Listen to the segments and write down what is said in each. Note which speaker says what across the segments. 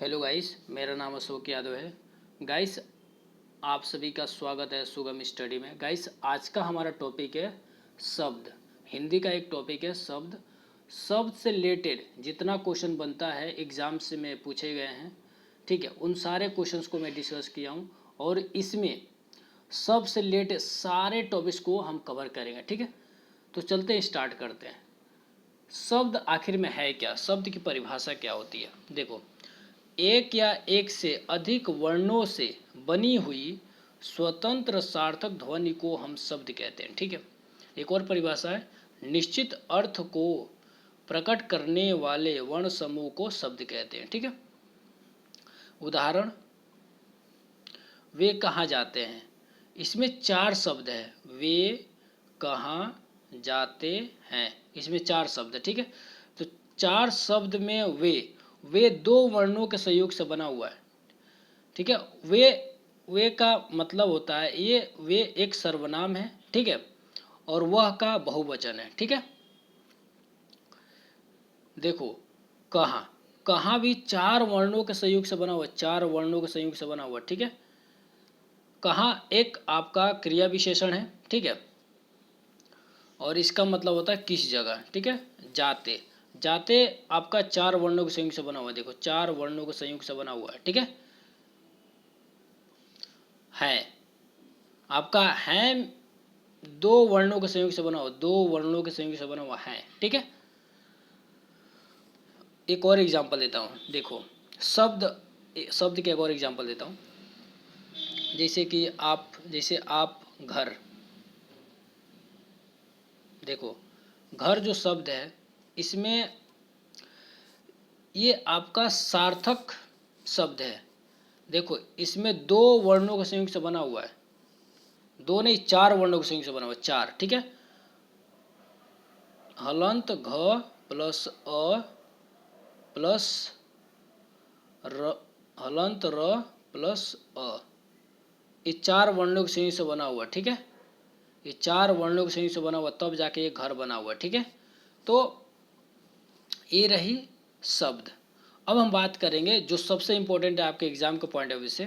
Speaker 1: Hello guys, मेरा नाम अशोक यादव है। गाइस, आप सभी का स्वागत है सुगम स्टडी में। गाइस, आज का हमारा टॉपिक है शब्द। हिंदी का एक टॉपिक है शब्द। शब्द से रिलेटेड जितना क्वेश्चन बनता है एग्जाम से में पूछे गए हैं, ठीक है, उन सारे क्वेश्चंस को मैं डिस्कस किया हूँ और इसमें शब्द से रिलेटेड सारे टॉपिक्स को हम कवर करेंगे, ठीक है। तो चलते हैं, स्टार्ट करते हैं। शब्द आखिर में है क्या? शब्द की परिभाषा क्या होती है? देखो, एक या एक से अधिक वर्णों से बनी हुई स्वतंत्र सार्थक ध्वनि को हम शब्द कहते हैं, ठीक है। एक और परिभाषा है, निश्चित अर्थ को प्रकट करने वाले वर्ण समूह को शब्द कहते हैं, ठीक है। उदाहरण, वे कहाँ जाते हैं। इसमें 4 शब्द है, वे कहाँ जाते हैं, इसमें 4 शब्द है, ठीक है। तो 4 शब्द में वे 2 वर्णों के संयोग से बना हुआ है, ठीक है। वे का मतलब होता है, ये वे एक सर्वनाम है, ठीक है, और वह का बहुवचन है, ठीक है। देखो, कहाँ कहाँ भी 4 वर्णों के संयोग से बना हुआ है, 4 वर्णों के संयोग से बना हुआ है, ठीक है। कहाँ एक आपका क्रिया विशेषण है, ठीक है, और इसका मतलब होता है किस जगह, ठीक है। जाते जाते आपका 4 वर्णों के संयोग से बना हुआ है। देखो, 4 वर्णों के संयोग से बना हुआ है, ठीक है। आपका है 2 वर्णों के संयोग से बना हुआ, 2 वर्णों के संयोग से बना हुआ है, ठीक है। एक और एग्जांपल देता हूँ। देखो, शब्द शब्द के एक और एग्जांपल देता हूँ। जैसे आप घर। देखो, घर जो शब्द है, इसमें ये आपका सार्थक शब्द है। देखो, इसमें 2 वर्णों के संयोग से बना हुआ है, 2 नहीं 4 वर्णों के संयोग से बना हुआ है, 4, ठीक है। हलंत घ प्लस अ प्लस र, हलंत र प्लस अ, ये 4 वर्णों के संयोग से बना हुआ, ठीक है। ये 4 वर्णों के संयोग से बना हुआ, तब जाके ये घर बना हुआ, ठीक है। तो ये रही शब्द। अब हम बात करेंगे जो सबसे इम्पोर्टेंट है आपके एग्जाम के पॉइंट ऑफ व्यू से।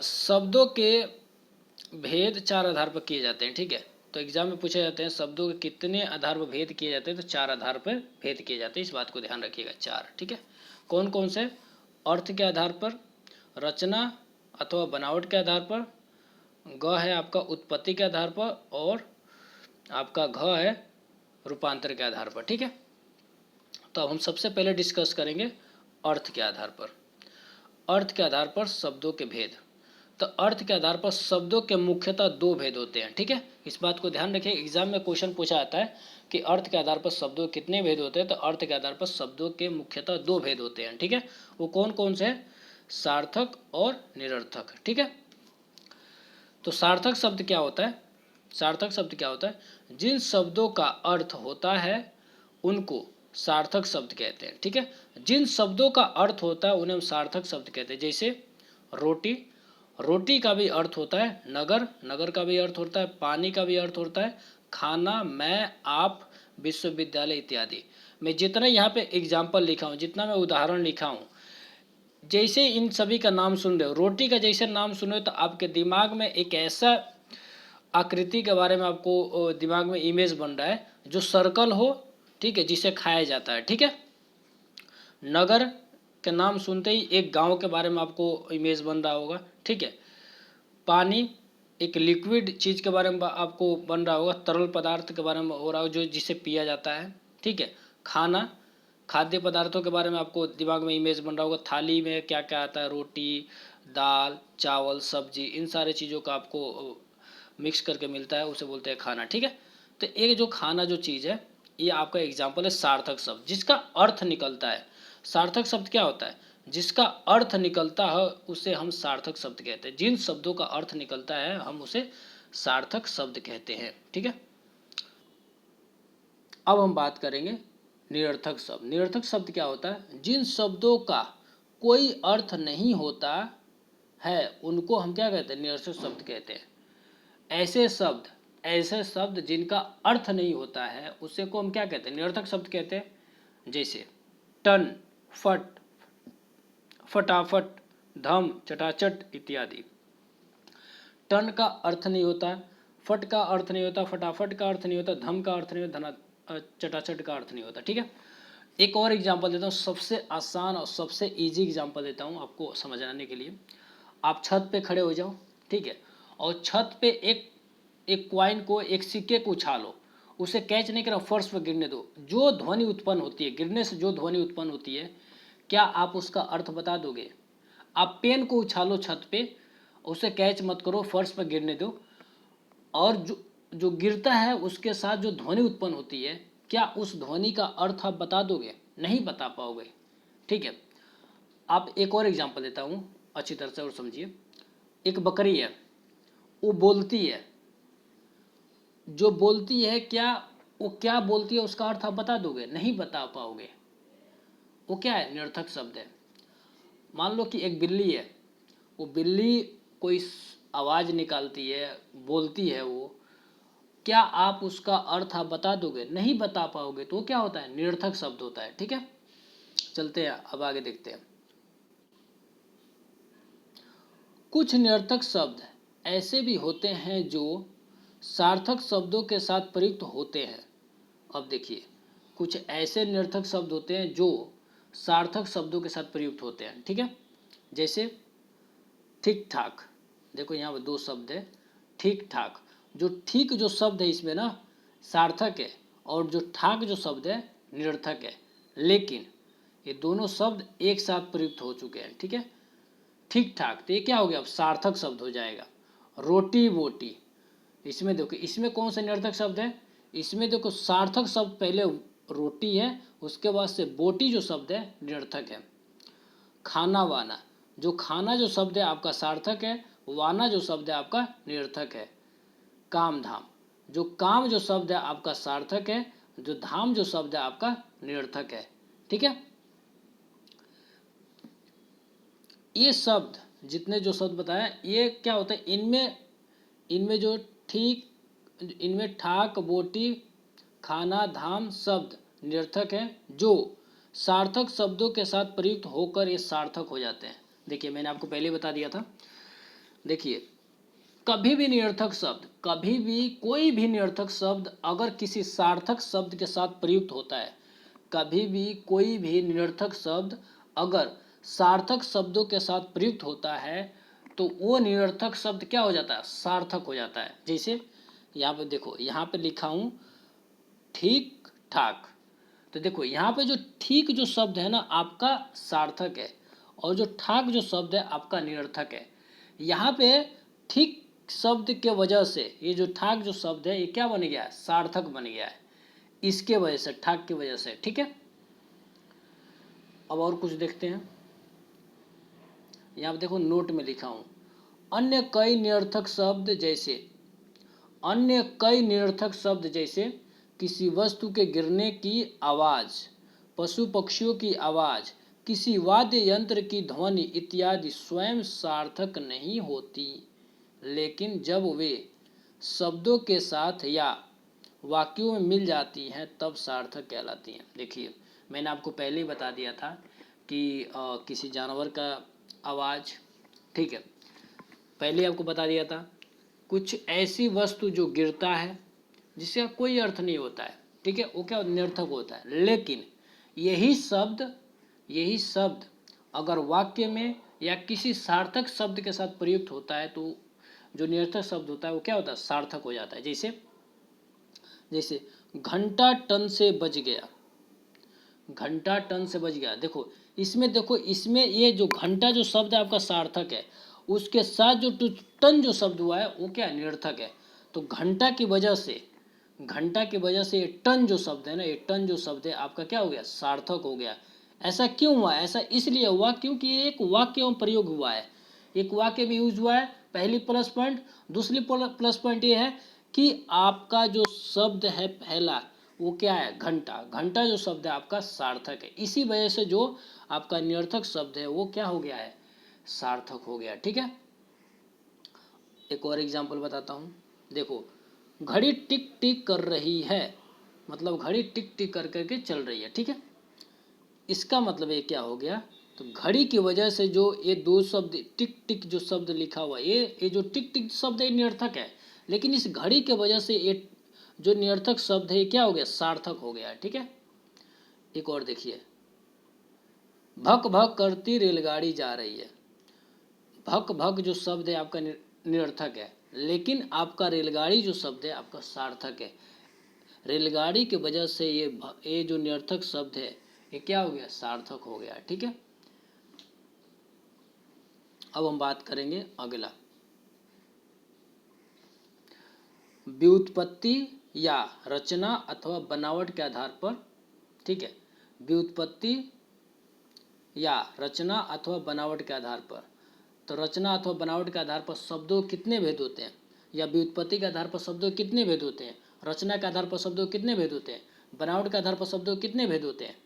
Speaker 1: शब्दों के भेद 4 आधार पर किए जाते हैं, ठीक है। तो एग्जाम में पूछे जाते हैं शब्दों के कितने आधार पर भेद किए जाते हैं, तो 4 आधार पर भेद किए जाते हैं। इस बात को ध्यान रखिएगा, 4, ठीक है। कौन कौन से? अर्थ के आधार पर, रचना अथवा बनावट के आधार पर, ग है आपका उत्पत्ति के आधार पर, और आपका घ है रूपांतर के आधार पर, ठीक है। तो अब हम सबसे पहले डिस्कस करेंगे अर्थ के आधार पर। अर्थ के आधार पर शब्दों के भेद। तो अर्थ के आधार पर शब्दों के मुख्यतः 2 भेद होते हैं, ठीक है। इस बात को ध्यान रखिए, एग्जाम में क्वेश्चन पूछा जाता है कि अर्थ के आधार पर शब्दों के कितने भेद होते हैं, तो अर्थ के आधार पर शब्दों के मुख्यतः 2 भेद होते हैं, ठीक है। वो कौन कौन से हैं? सार्थक और निरर्थक, ठीक है। तो सार्थक शब्द क्या होता है? सार्थक शब्द क्या होता है? जिन शब्दों का अर्थ होता है उनको सार्थक शब्द कहते हैं, ठीक है। जिन शब्दों का अर्थ होता है उन्हें हम सार्थक शब्द कहते हैं। जैसे रोटी, रोटी का भी अर्थ होता है नगर, नगर का भी अर्थ होता है पानी, का भी अर्थ होता है खाना, मैं, आप, विश्वविद्यालय इत्यादि। मैं जितना यहाँ पे एग्जाम्पल लिखा हूँ, जितना मैं उदाहरण लिखा हूँ, जैसे इन सभी का नाम सुन रहे हो, रोटी का जैसे नाम सुन रहे हो, तो आपके दिमाग में एक ऐसा आकृति के बारे में आपको दिमाग में इमेज बन रहा है जो सर्कल हो, ठीक है, जिसे खाया जाता है, ठीक है। नगर के नाम सुनते ही एक गांव के बारे में आपको इमेज बन रहा होगा, ठीक है। पानी एक लिक्विड चीज़ के बारे में आपको बन रहा होगा, तरल पदार्थ के बारे में हो रहा हो जो जिसे पिया जाता है, ठीक है। खाना, खाद्य पदार्थों के बारे में आपको दिमाग में इमेज बन रहा होगा, थाली में क्या क्या आता है, रोटी, दाल, चावल, सब्जी, इन सारे चीज़ों का आपको मिक्स करके मिलता है, उसे बोलते हैं खाना, ठीक है। तो एक जो खाना जो चीज़ है, ये आपका एग्जाम्पल है सार्थक शब्द जिसका अर्थ निकलता है। सार्थक शब्द क्या होता है? जिसका अर्थ निकलता है उसे हम सार्थक शब्द कहते हैं। जिन शब्दों का अर्थ निकलता है हम उसे सार्थक शब्द कहते हैं, ठीक है। अब हम बात करेंगे निरर्थक शब्द। निरर्थक शब्द क्या होता है? जिन शब्दों का कोई अर्थ नहीं होता है उनको हम क्या कहते हैं? निरर्थक शब्द कहते हैं। ऐसे शब्द जिनका अर्थ नहीं होता है उसे को हम क्या कहते हैं? निरर्थक शब्द कहते हैं। जैसे टन, फट, फटाफट, धम, चटाचट इत्यादि। टन का अर्थ नहीं होता, फट का अर्थ नहीं होता, फटाफट का अर्थ नहीं होता, धम का अर्थ नहीं होता, चटाचट का अर्थ नहीं होता। ठीक है, एक और एग्जांपल देता हूँ, सबसे आसान और सबसे इजी एग्जांपल देता हूँ आपको समझाने के लिए। आप छत पे खड़े हो जाओ, ठीक है, और छत पे एक कॉइन को, एक सिक्के को उछालो, उसे कैच नहीं करो, फर्श पर गिरने दो। जो ध्वनि उत्पन्न होती है, गिरने से जो ध्वनि उत्पन्न होती है, क्या आप उसका अर्थ बता दोगे? आप पेन को उछालो छत पे, उसे कैच मत करो, फर्श पर गिरने दो, और जो गिरता है उसके साथ जो ध्वनि उत्पन्न होती है, क्या उस ध्वनि का अर्थ आप बता दोगे? नहीं बता पाओगे। ठीक है, आप एक और एग्जांपल देता हूँ अच्छी तरह से और समझिए। एक बकरी है, वो बोलती है, जो बोलती है, क्या वो क्या बोलती है उसका अर्थ आप बता दोगे? नहीं बता पाओगे। वो क्या है? निरर्थक शब्द है। मान लो कि एक बिल्ली है, वो बिल्ली कोई आवाज़ निकालती है, बोलती है, वो क्या आप उसका अर्थ आप बता दोगे? नहीं बता पाओगे। तो क्या होता है? निरर्थक शब्द होता है। ठीक है, चलते हैं अब आगे देखते हैं। कुछ निरर्थक शब्द ऐसे भी होते हैं जो सार्थक शब्दों के साथ प्रयुक्त होते हैं। अब देखिए, कुछ ऐसे निरर्थक शब्द होते हैं जो सार्थक शब्दों के साथ प्रयुक्त होते हैं। ठीक है, जैसे ठीक ठाक। देखो यहाँ पर दो शब्द है, ठीक ठाक। जो ठीक जो शब्द है इसमें ना सार्थक है, और जो ठाक जो शब्द है निरर्थक है, लेकिन ये दोनों शब्द एक साथ प्रयुक्त हो चुके हैं। ठीक है, ठीक ठाक, तो ये क्या हो गया? अब सार्थक शब्द हो जाएगा। रोटी बोटी, इसमें देखो, इसमें कौन सा निरर्थक शब्द है? इसमें देखो सार्थक शब्द पहले रोटी है, उसके बाद से बोटी जो शब्द है निरर्थक है। खाना वाना, जो खाना जो शब्द है आपका सार्थक है, वाना जो शब्द है आपका निरर्थक है। काम धाम, जो काम जो शब्द है आपका सार्थक है, जो धाम जो शब्द है आपका निरर्थक है। ठीक है, ये शब्द जितने जो शब्द बताया, ये क्या होता है? इनमें जो ठीक, इनमें ठाक बोटी खाना धाम शब्द निरर्थक है, जो सार्थक शब्दों के साथ प्रयुक्त होकर ये सार्थक हो जाते हैं। देखिए, मैंने आपको पहले बता दिया था। देखिए, कभी भी निरर्थक शब्द, कभी भी कोई भी निरर्थक शब्द अगर किसी सार्थक शब्द के साथ प्रयुक्त होता है, कभी भी कोई भी निरर्थक शब्द अगर सार्थक शब्दों के साथ प्रयुक्त होता है, तो वो निरर्थक शब्द क्या हो जाता है? सार्थक हो जाता है। जैसे यहाँ पे देखो, यहाँ पे लिखा हूँ ठीक ठाक। तो देखो यहाँ पे जो ठीक जो शब्द है ना आपका सार्थक है, और जो ठाक जो शब्द है आपका निरर्थक है। यहाँ पे ठीक शब्द के वजह से ये जो ठाक जो शब्द है ये क्या बन गया है? सार्थक बन गया है, इसके वजह से, ठाक की वजह से। ठीक है, अब और कुछ देखते हैं। यहाँ पे देखो नोट में लिखा हूँ, अन्य कई निरर्थक शब्द जैसे, अन्य कई निरर्थक शब्द जैसे किसी वस्तु के गिरने की आवाज़, पशु पक्षियों की आवाज़, किसी वाद्य यंत्र की ध्वनि इत्यादि स्वयं सार्थक नहीं होती, लेकिन जब वे शब्दों के साथ या वाक्यों में मिल जाती हैं तब सार्थक कहलाती हैं। देखिए, मैंने आपको पहले ही बता दिया था कि किसी जानवर का आवाज़, ठीक है, पहले आपको बता दिया था। कुछ ऐसी वस्तु जो गिरता है जिसका कोई अर्थ नहीं होता है, ठीक है, वो क्या निरर्थक होता है, लेकिन यही शब्द अगर वाक्य में या किसी सार्थक शब्द के साथ प्रयुक्त होता है तो जो निरर्थक शब्द होता है वो क्या होता है? सार्थक हो जाता है। जैसे जैसे घंटा टन से बज गया, घंटा टन से बज गया। देखो इसमें ये जो घंटा जो शब्द है आपका सार्थक है, उसके साथ जो टन जो शब्द हुआ है वो क्या है? निरर्थक है। तो घंटा की वजह से ये टन जो शब्द है ना, ये टन जो शब्द है आपका क्या हो गया? सार्थक हो गया। ऐसा क्यों हुआ? ऐसा इसलिए हुआ क्योंकि ये एक वाक्य में प्रयोग हुआ है, एक वाक्य में यूज हुआ है। पहली प्लस पॉइंट। दूसरी प्लस पॉइंट ये है कि आपका जो शब्द है पहला वो क्या है? घंटा। घंटा जो शब्द है आपका सार्थक है, इसी वजह से जो आपका निरर्थक शब्द है वो क्या हो गया है? सार्थक हो गया। ठीक है, एक और एग्जांपल बताता हूँ। देखो, घड़ी टिक टिक कर रही है, मतलब घड़ी टिक टिक कर करके चल रही है। ठीक है, इसका मतलब ये क्या हो गया तो घड़ी की वजह से जो ये दो शब्द टिक टिक जो शब्द लिखा हुआ है, ये जो टिक टिक शब्द है निरर्थक है, लेकिन इस घड़ी के वजह से ये जो निरर्थक शब्द है ये क्या हो गया, सार्थक हो गया। ठीक है, एक और देखिए, भक भक करती रेलगाड़ी जा रही है। भक भक जो शब्द है आपका निरर्थक है, लेकिन आपका रेलगाड़ी जो शब्द है आपका सार्थक है। रेलगाड़ी की वजह से ये जो निरर्थक शब्द है ये क्या हो गया, सार्थक हो गया। ठीक है, अब हम बात करेंगे अगला, व्युत्पत्ति या रचना अथवा बनावट के आधार पर। ठीक है, व्युत्पत्ति या रचना अथवा बनावट के आधार पर। तो रचना अथवा बनावट के आधार पर शब्दों के कितने भेद होते हैं, या व्युत्पत्ति के आधार पर शब्दों के कितने भेद होते हैं, रचना के आधार पर शब्दों के कितने भेद होते हैं, बनावट के आधार पर शब्दों के कितने भेद होते हैं।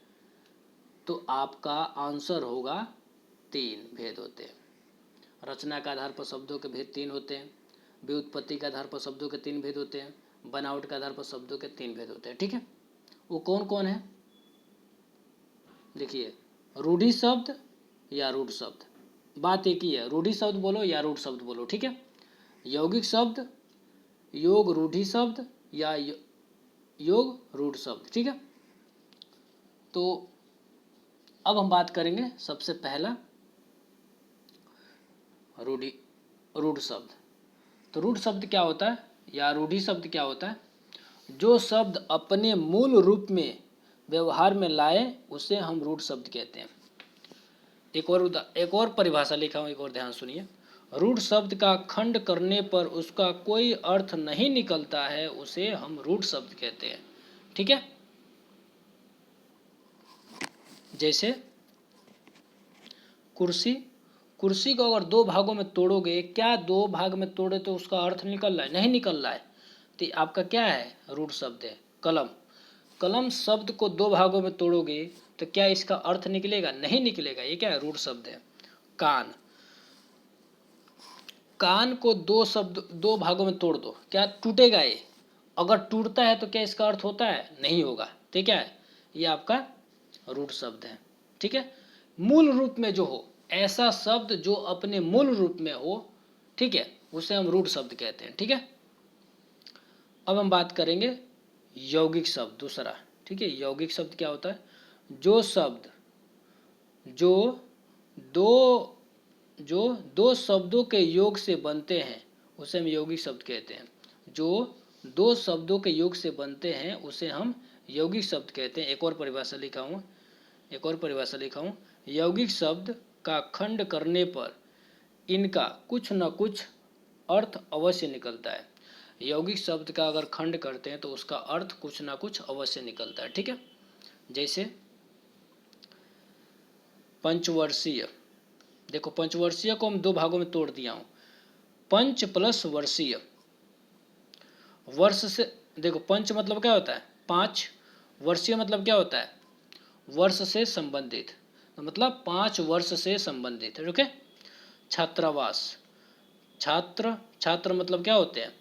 Speaker 1: तो आपका आंसर होगा 3 भेद होते हैं। रचना के आधार पर शब्दों के भेद 3 होते हैं, व्युत्पत्ति के आधार पर शब्दों के 3 भेद होते हैं, बनावट के आधार पर शब्दों के 3 भेद होते हैं। ठीक है, वो कौन कौन है, देखिए, रूढ़ि शब्द या रूढ़ शब्द, बात एक ही है, रूढ़ि शब्द बोलो या रूढ़ शब्द बोलो। ठीक है, यौगिक शब्द, योग रूढ़ि शब्द या योग रूढ़ शब्द। ठीक है, तो अब हम बात करेंगे सबसे पहला रूढ़ शब्द। तो रूढ़ शब्द क्या होता है या रूढ़ि शब्द क्या होता है, जो शब्द अपने मूल रूप में व्यवहार में लाए उसे हम रूढ़ शब्द कहते हैं। एक और परिभाषा लिखा हूँ, एक और ध्यान सुनिए। रूढ़ शब्द का खंड करने पर उसका कोई अर्थ नहीं निकलता है, उसे हम रूढ़ शब्द कहते हैं। ठीक है, जैसे कुर्सी, कुर्सी को अगर 2 भागों में तोड़ोगे, क्या 2 भाग में तोड़े तो उसका अर्थ निकल रहा है, नहीं निकल रहा है, तो आपका क्या है, रूढ़ शब्द है। कलम, कलम शब्द को 2 भागों में तोड़ोगे तो क्या इसका अर्थ निकलेगा, नहीं निकलेगा, ये क्या है, रूढ़ शब्द है। कान, कान को 2 भागों में तोड़ दो, क्या टूटेगा ये, अगर टूटता है तो क्या इसका अर्थ होता है, नहीं होगा, तो क्या है, ये आपका रूढ़ शब्द है। ठीक है, मूल रूप में जो हो, ऐसा शब्द जो अपने मूल रूप में हो, ठीक है, उसे हम रूढ़ शब्द कहते हैं। ठीक है, अब हम बात करेंगे यौगिक शब्द दूसरा। ठीक है, यौगिक शब्द क्या होता है, जो शब्द जो दो शब्दों के योग से बनते हैं उसे हम यौगिक शब्द कहते हैं। जो 2 शब्दों के योग से बनते हैं उसे हम यौगिक शब्द कहते हैं। एक और परिभाषा लिखा हूँ, यौगिक शब्द का खंड करने पर इनका कुछ न कुछ अर्थ अवश्य निकलता है। यौगिक शब्द का अगर खंड करते हैं तो उसका अर्थ कुछ ना कुछ अवश्य निकलता है। ठीक है, जैसे पंचवर्षीय, देखो पंचवर्षीय को हम 2 भागों में तोड़ दिया हूँ, पंच प्लस वर्षीय। वर्ष से, देखो पंच मतलब क्या होता है, 5, वर्षीय मतलब क्या होता है, वर्ष से संबंधित, तो मतलब 5 वर्ष से संबंधित। ओके, छात्रावास, छात्र मतलब क्या होते हैं,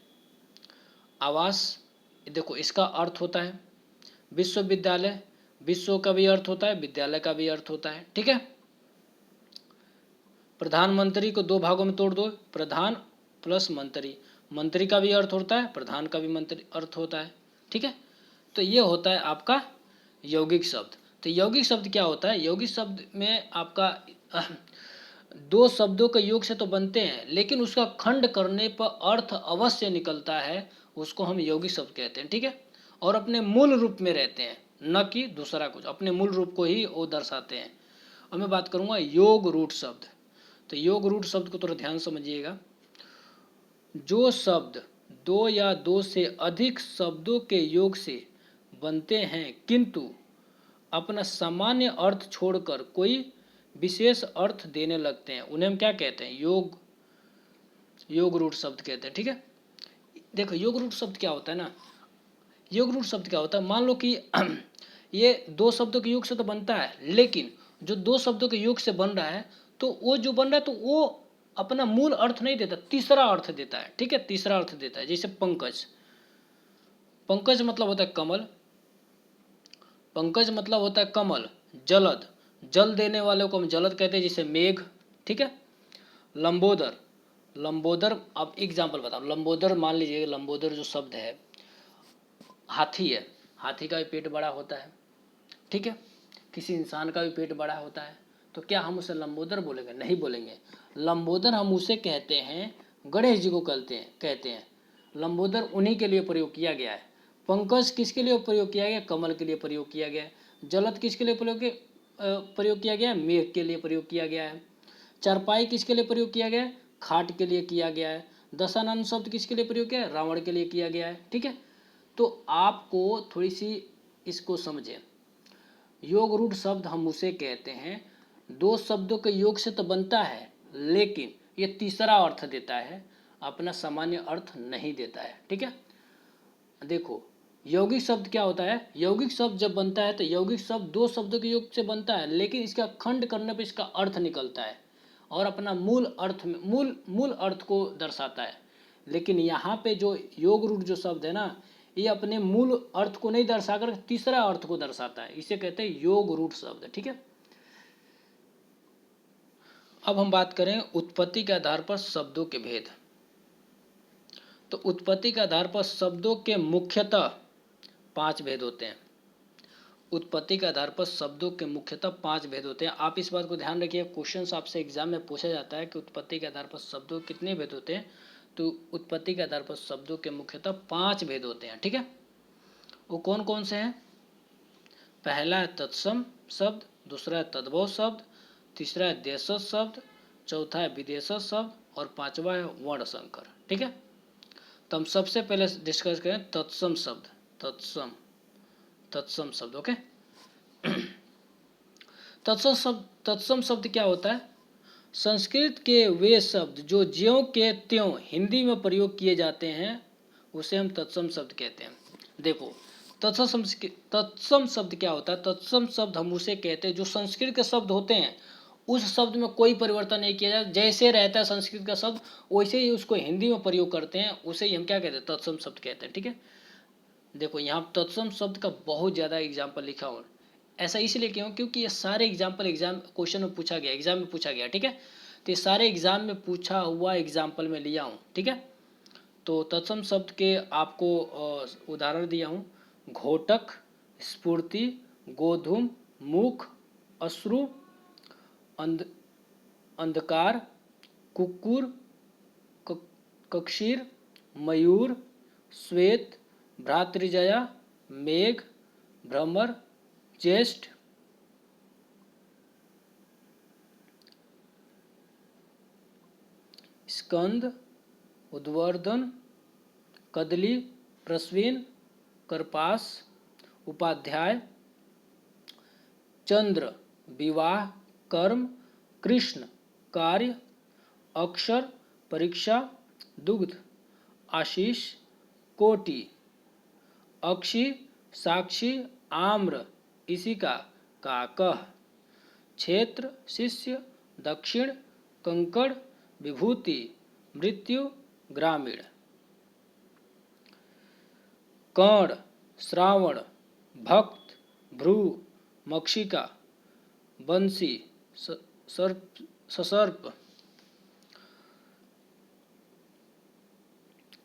Speaker 1: आवास, देखो इसका अर्थ होता है विश्वविद्यालय, विश्व का भी अर्थ होता है, विद्यालय का भी अर्थ होता है। ठीक है, प्रधानमंत्री को 2 भागों में तोड़ दो, प्रधान प्लस मंत्री, मंत्री का भी अर्थ होता है, प्रधान का भी मंत्री अर्थ होता है। ठीक है, तो ये होता है आपका यौगिक शब्द। तो यौगिक शब्द क्या होता है, यौगिक शब्द में आपका 2 शब्दों के योग से तो बनते हैं, लेकिन उसका खंड करने पर अर्थ अवश्य निकलता है, उसको हम यौगिक शब्द कहते हैं। ठीक है, और अपने मूल रूप में रहते हैं, न कि दूसरा कुछ, अपने मूल रूप को ही वो दर्शाते हैं। और मैं बात करूंगा योग रूढ़ शब्द। तो योग रूढ़ शब्द को थोड़ा ध्यान समझिएगा, जो शब्द 2 या 2 से अधिक शब्दों के योग से बनते हैं किंतु अपना सामान्य अर्थ छोड़कर कोई विशेष अर्थ देने लगते हैं, उन्हें हम क्या कहते हैं, योग रूढ़ शब्द कहते हैं। ठीक है, देखो योग रूढ़ शब्द क्या होता है ना, योग रूढ़ शब्द क्या होता है, मान लो कि ये 2 शब्दों के योग से तो बनता है, लेकिन जो 2 शब्दों के योग से बन रहा है तो वो जो बन रहा है तो वो अपना मूल अर्थ नहीं देता, तीसरा अर्थ देता है। ठीक है, तीसरा अर्थ देता है, जैसे पंकज, पंकज मतलब होता है कमल, पंकज मतलब होता है कमल। जलद, जल देने वाले को हम जलद कहते हैं, जैसे मेघ, ठीक है। लंबोदर, लंबोदर, अब एग्जाम्पल बताओ। लंबोदर, मान लीजिए लंबोदर जो शब्द है, हाथी है, हाथी का भी पेट बड़ा होता है, ठीक है। किसी इंसान का भी पेट बड़ा होता है, तो क्या हम उसे लंबोदर बोलेंगे? नहीं बोलेंगे। लंबोदर हम उसे कहते हैं, गणेश जी को कहते हैं। लंबोदर उन्हीं के लिए प्रयोग किया गया है। पंकज किसके लिए प्रयोग किया गया? कमल के लिए प्रयोग किया गया है। जलद किसके लिए प्रयोग किया गया है? मेघ के लिए प्रयोग किया गया है। चारपाई किसके लिए प्रयोग किया गया है? खाट के लिए किया गया है। दशानन शब्द किसके लिए प्रयोग किया है? रावण के लिए किया गया है, ठीक है। तो आपको थोड़ी सी इसको समझें। योग रूढ़ शब्द हम उसे कहते हैं, दो शब्दों के योग से तो बनता है, लेकिन ये तीसरा अर्थ देता है, अपना सामान्य अर्थ नहीं देता है, ठीक है। देखो, यौगिक शब्द क्या होता है? यौगिक शब्द जब बनता है तो यौगिक शब्द दो शब्दों के योग से बनता है, लेकिन इसका खंड करने पर इसका अर्थ निकलता है और अपना मूल अर्थ में मूल अर्थ को दर्शाता है। लेकिन यहाँ पे जो योग रूढ़ जो शब्द है ना, ये अपने मूल अर्थ को नहीं दर्शाकर तीसरा अर्थ को दर्शाता है, इसे कहते हैं योग रूढ़ शब्द, ठीक है। अब हम बात करें उत्पत्ति के आधार पर शब्दों के भेद। तो उत्पत्ति के आधार पर शब्दों के मुख्यतः 5 भेद होते हैं। उत्पत्ति के आधार पर शब्दों के मुख्यतः 5 भेद होते हैं। आप इस बात को ध्यान रखिए, क्वेश्चन आपसे एग्जाम में पूछा जाता है कि उत्पत्ति के आधार पर शब्दों के कितने भेद होते हैं। तो उत्पत्ति के आधार पर शब्दों के मुख्यतः 5 भेद होते हैं, ठीक है। वो कौन कौन से हैं? पहला है तत्सम शब्द, दूसरा है तद्भव शब्द, तीसरा है देशज शब्द, चौथा है विदेशज शब्द और पांचवा है वर्ण संकर, ठीक है। तो हम सबसे पहले डिस्कस करें तत्सम शब्द। तत्सम शब्द, ओके। तत्सम शब्द क्या होता है? संस्कृत के वे शब्द जो ज्यों के त्यों हिंदी में प्रयोग किए जाते हैं, उसे हम तत्सम शब्द कहते हैं। देखो, तत्सम शब्द क्या होता है? तत्सम शब्द हम उसे कहते हैं जो संस्कृत के शब्द होते हैं, उस शब्द में कोई परिवर्तन नहीं किया जाता, जैसे रहता है संस्कृत का शब्द वैसे ही उसको हिंदी में प्रयोग करते हैं, उसे ही हम क्या कहते हैं? तत्सम शब्द कहते हैं, ठीक है। देखो, यहाँ तत्सम शब्द का बहुत ज़्यादा एग्जाम्पल लिखा हुआ, ऐसा इसलिए क्यों? क्योंकि ये सारे एग्जाम्पल क्वेश्चन में पूछा गया, एग्जाम में पूछा गया, ठीक है। तो ये सारे एग्जाम में पूछा हुआ एग्जाम्पल में लिया हूँ, ठीक है। तो तत्सम शब्द के आपको उदाहरण दिया हूँ। घोटक, स्फूर्ति, गोधूम, मुख, अश्रु, अंधकार, कुक्कुर, कक्षीर, मयूर, श्वेत, भ्रातृजया, मेघ, भ्रमर, ज्येष्ठ, स्कंद, उद्वर्धन, कदली, प्रश्विन, करपास, उपाध्याय, चंद्र, विवाह, कर्म, कृष्ण, कार्य, अक्षर, परीक्षा, दुग्ध, आशीष, कोटि, अक्षी, साक्षी, आम्र, इसिका, काकः, क्षेत्र, शिष्य, दक्षिण, कंकड़, विभूति, मृत्यु, ग्रामीण। कर्ण, श्रावण, भक्त, भ्रू, मक्षिका, बंसी, ससर्प,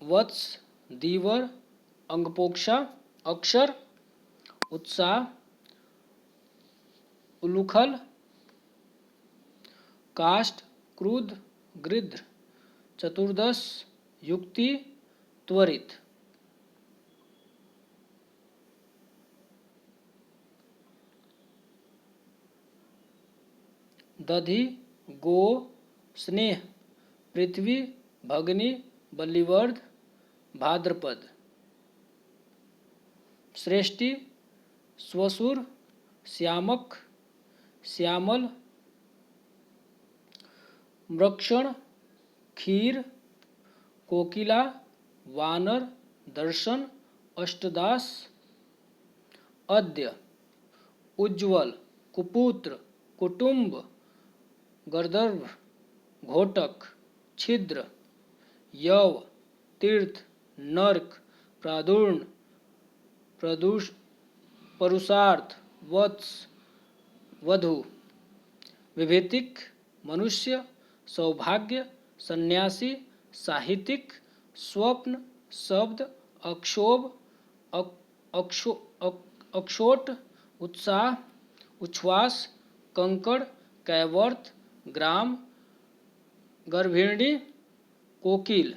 Speaker 1: वत्स, दीवर, अंगपोक्षा, अक्षर, उत्साह, उलूखल, काष्ठ, क्रुद्ध, गृध्र, चतुर्दश, युक्ति, त्वरित। दधि, गो, स्नेह, पृथ्वी, भगनी, बलिवर्ध, भाद्रपद, श्रेष्ठी, स्वसुर, श्यामक, श्यामल, मृक्षण, क्षीर, कोकिला, वानर, दर्शन, अष्टदास, अद्य, उज्ज्वल, कुपुत्र, कुटुंब, गर्दभ, घोटक, छिद्र, यव, तीर्थ, नर्क, प्रादुर्ण, प्रदुष, परुषार्थ, वत्स, वधु, विभेतिक, मनुष्य, सौभाग्य, सन्यासी, साहित्यिक, स्वप्न, शब्द, अक्षोभ, अक्षोट, उत्साह, उच्छ्वास, कंकड़, कैवर्त, ग्राम, गर्भिणी, कोकिल,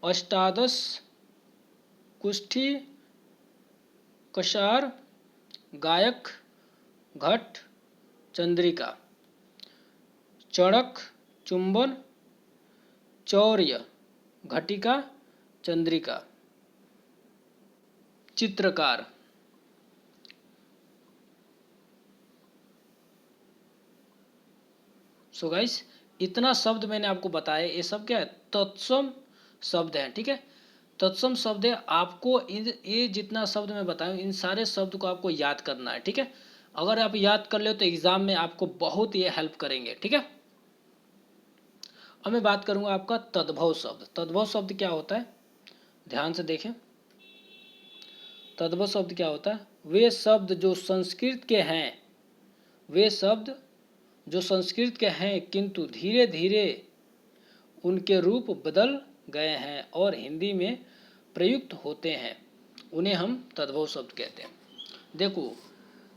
Speaker 1: अष्टादश, कुष्ठी, कषार, गायक, घट, चंद्रिका, चड़क, चुंबन, चौर्य, घटिका, चंद्रिका, चित्रकार। सो गाइस, इतना शब्द मैंने आपको बताया, ये सब क्या है, तत्सम शब्द है। ठीक है, तत्सम शब्द है। आपको ये जितना शब्द मैं बताऊं, इन सारे शब्द को आपको याद करना है। ठीक है, अगर आप याद कर ले तो एग्जाम में आपको बहुत ये हेल्प करेंगे। ठीक है, अब मैं बात करूंगा आपका तद्भव शब्द। तद्भव शब्द क्या होता है, ध्यान से देखें। तद्भव शब्द क्या होता है, वे शब्द जो संस्कृत के हैं, वे शब्द जो संस्कृत के हैं किंतु धीरे धीरे उनके रूप बदल गए हैं और हिंदी में प्रयुक्त होते हैं, उन्हें हम तद्भव शब्द कहते हैं। देखो,